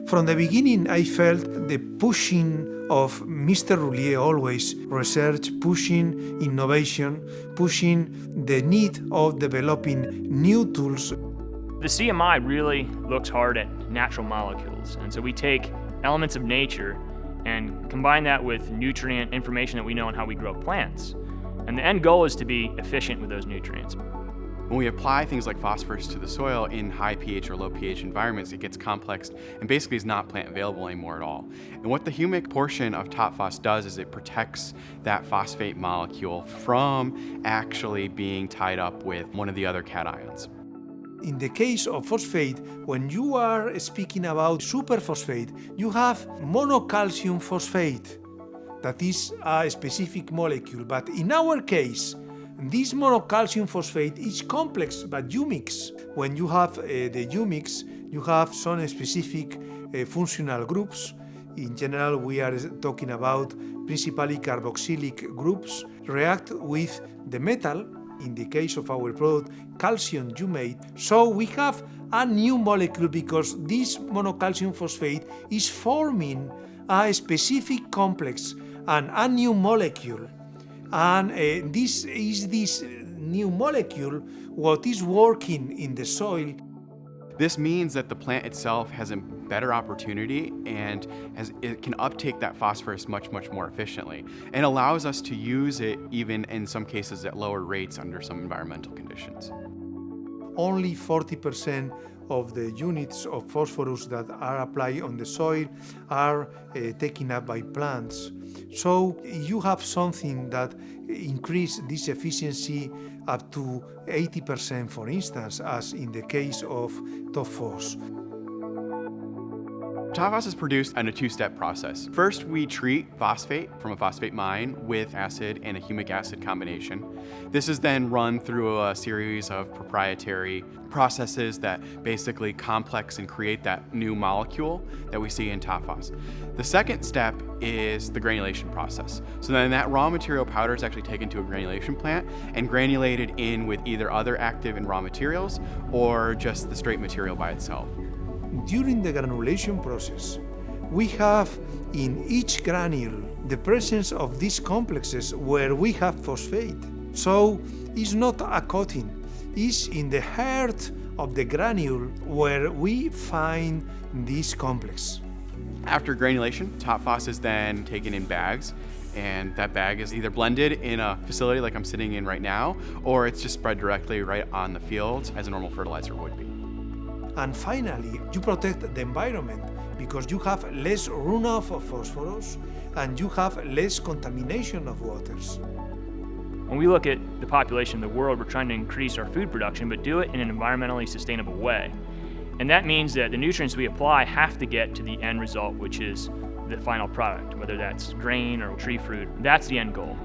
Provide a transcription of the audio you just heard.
From the beginning, I felt the pushing of Mr. Roulier always, research, pushing innovation, pushing the need of developing new tools. The CMI really looks hard at natural molecules, and so we take elements of nature and combine that with nutrient information that we know on how we grow plants. And the end goal is to be efficient with those nutrients. When we apply things like phosphorus to the soil in high pH or low pH environments, it gets complex and basically is not plant available anymore at all. And what the humic portion of TOP-PHOS does is it protects that phosphate molecule from actually being tied up with one of the other cations. In the case of phosphate, when you are speaking about superphosphate, you have monocalcium phosphate. That is a specific molecule, but in our case, this monocalcium phosphate is complex but humics. When you have the humics, you have some specific functional groups. In general, we are talking about principally carboxylic groups react with the metal, in the case of our product, calcium humate. So we have a new molecule because this monocalcium phosphate is forming a specific complex and a new molecule. And this new molecule, what is working in the soil. This means that the plant itself has a better opportunity and it can uptake that phosphorus much more efficiently, and allows us to use it even in some cases at lower rates under some environmental conditions. Only 40% of the units of phosphorus that are applied on the soil are taken up by plants. So you have something that increases this efficiency up to 80%, for instance, as in the case of TOP-PHOS. TOP-PHOS is produced in a two-step process. First, we treat phosphate from a phosphate mine with acid and a humic acid combination. This is then run through a series of proprietary processes that basically complex and create that new molecule that we see in TOP-PHOS. The second step is the granulation process. So then that raw material powder is actually taken to a granulation plant and granulated in with either other active and raw materials or just the straight material by itself. During the granulation process, we have in each granule the presence of these complexes where we have phosphate. So it's not a coating, it's in the heart of the granule where we find this complex. After granulation, TOP-PHOS is then taken in bags, and that bag is either blended in a facility like I'm sitting in right now, or it's just spread directly right on the field as a normal fertilizer would be. And finally, you protect the environment because you have less runoff of phosphorus and you have less contamination of waters. When we look at the population of the world, we're trying to increase our food production, but do it in an environmentally sustainable way. And that means that the nutrients we apply have to get to the end result, which is the final product, whether that's grain or tree fruit. That's the end goal.